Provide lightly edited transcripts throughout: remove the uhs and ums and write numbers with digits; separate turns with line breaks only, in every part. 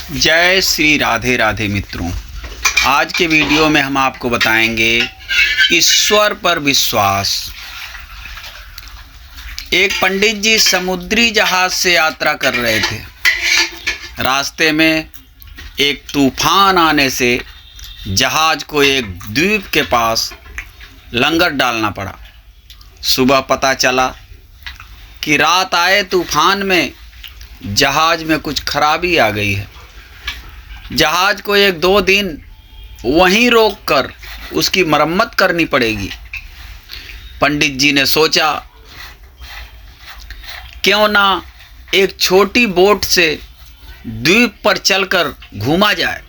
जय श्री राधे राधे मित्रों। आज के वीडियो में हम आपको बताएंगे ईश्वर पर विश्वास। एक पंडित जी समुद्री जहाज से यात्रा कर रहे थे। रास्ते में एक तूफान आने से जहाज को एक द्वीप के पास लंगर डालना पड़ा। सुबह पता चला कि रात आए तूफान में जहाज में कुछ खराबी आ गई है। जहाज को 1-2 दिन वहीं रोककर उसकी मरम्मत करनी पड़ेगी। पंडित जी ने सोचा क्यों ना एक छोटी बोट से द्वीप पर चलकर घूमा जाए।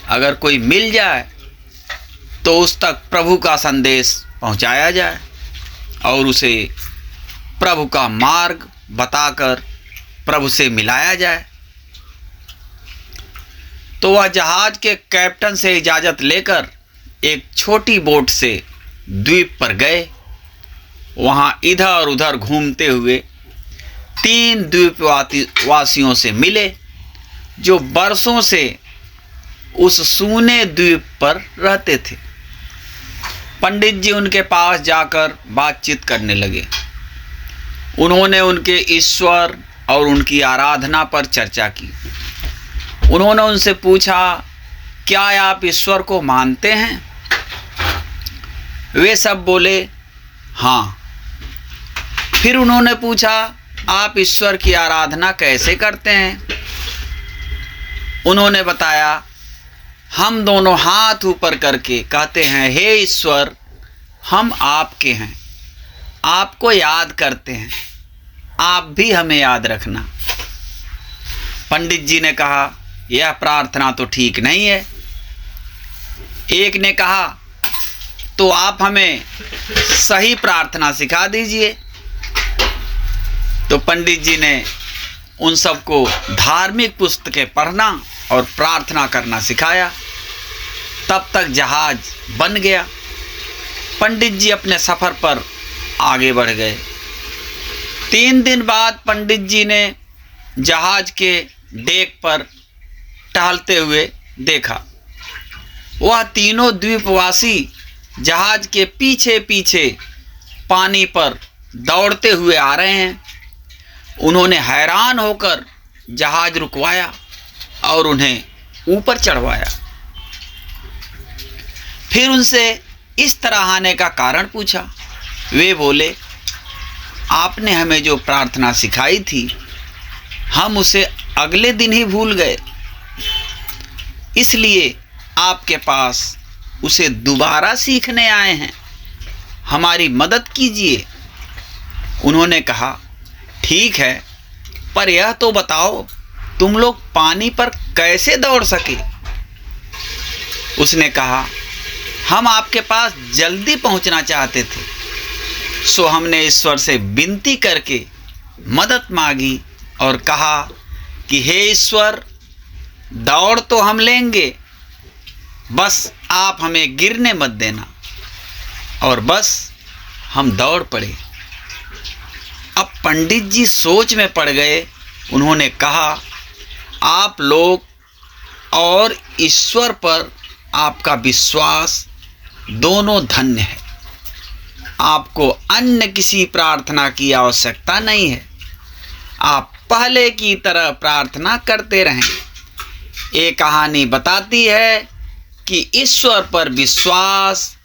अगर कोई मिल जाए तो उस तक प्रभु का संदेश पहुंचाया जाए और उसे प्रभु का मार्ग बताकर प्रभु से मिलाया जाए। तो वह जहाज के कैप्टन से इजाज़त लेकर एक छोटी बोट से द्वीप पर गए। वहाँ इधर उधर घूमते हुए 3 द्वीपवासियों से मिले जो बरसों से उस सूने द्वीप पर रहते थे। पंडित जी उनके पास जाकर बातचीत करने लगे। उन्होंने उनके ईश्वर और उनकी आराधना पर चर्चा की। उन्होंने उनसे पूछा, क्या आप ईश्वर को मानते हैं? वे सब बोले, हाँ। फिर उन्होंने पूछा, आप ईश्वर की आराधना कैसे करते हैं? उन्होंने बताया, हम दोनों हाथ ऊपर करके कहते हैं, हे ईश्वर, हम आपके हैं, आपको याद करते हैं, आप भी हमें याद रखना। पंडित जी ने कहा, यह प्रार्थना तो ठीक नहीं है। एक ने कहा, तो आप हमें सही प्रार्थना सिखा दीजिए। तो पंडित जी ने उन सबको धार्मिक पुस्तकें पढ़ना और प्रार्थना करना सिखाया। तब तक जहाज बन गया। पंडित जी अपने सफ़र पर आगे बढ़ गए। 3 दिन बाद पंडित जी ने जहाज के डेक पर टहलते हुए देखा। वह तीनों द्वीपवासी जहाज के पीछे पीछे पानी पर दौड़ते हुए आ रहे हैं। उन्होंने हैरान होकर जहाज रुकवाया और उन्हें ऊपर चढ़वाया। फिर उनसे इस तरह आने का कारण पूछा। वे बोले, आपने हमें जो प्रार्थना सिखाई थी हम उसे अगले दिन ही भूल गए, इसलिए आपके पास उसे दोबारा सीखने आए हैं, हमारी मदद कीजिए। उन्होंने कहा, ठीक है, पर यह तो बताओ तुम लोग पानी पर कैसे दौड़ सके? उसने कहा, हम आपके पास जल्दी पहुंचना चाहते थे, सो हमने ईश्वर से विनती करके मदद मांगी और कहा कि हे ईश्वर, दौड़ तो हम लेंगे, बस आप हमें गिरने मत देना। और बस हम दौड़ पड़े। अब पंडित जी सोच में पड़ गए। उन्होंने कहा, आप लोग और ईश्वर पर आपका विश्वास दोनों धन्य है। आपको अन्य किसी प्रार्थना की आवश्यकता नहीं है। आप पहले की तरह प्रार्थना करते रहें। ये कहानी बताती है कि ईश्वर पर विश्वास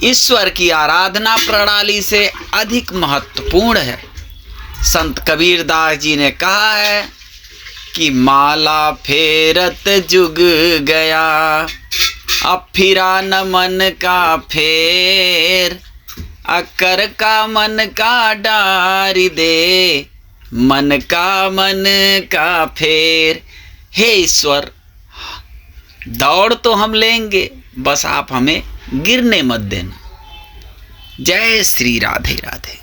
ईश्वर की आराधना प्रणाली से अधिक महत्वपूर्ण है। संत कबीरदास जी ने कहा है कि माला फेरत जुग गया, अब फिरा न मन का फेर, अकर का मन का डारी दे, मन का फेर। हे ईश्वर, दौड़ तो हम लेंगे, बस आप हमें गिरने मत देना। जय श्री राधे राधे।